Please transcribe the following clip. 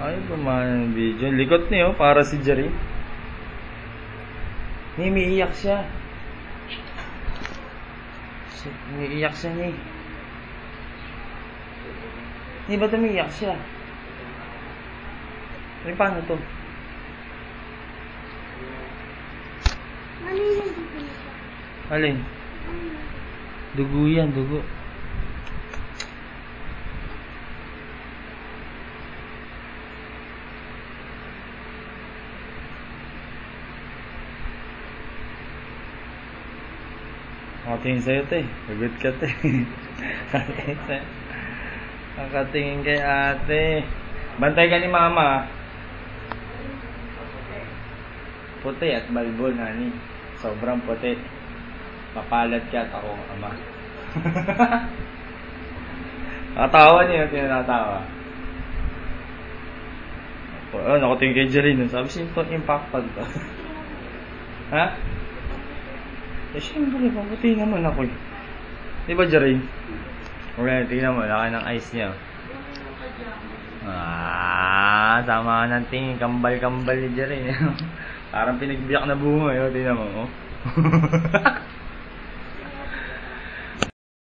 Ay, kumain ng video. Likot niyo, para si Jerry. Ni, umiiyak siya. Umiiyak siya, ni. Ni, ba't umiiyak siya? Ay, paano to? Alin? Dugo yan, dugo. Nakatingin sa'yo, te. Pagod ka, te. Nakatingin sa'yo. Nakatingin kay ate. Bantay ka ni mama. Puti at balbon, honey. Sobrang puti. Mapalad ka at ako, ama. Nakatawa niya, tinatawa. Oh, nakatingin kay Jerry nun. Sabi siya, impacted to. Ha? Eh, siyempre, paputi naman ako eh. Di ba, Jerry? Okay, tingnan mo, laki ng eyes niya. Sama ng tingin, kambal-kambal ni Jerry. Parang pinagbiyak na bunga, tingnan mo, oh.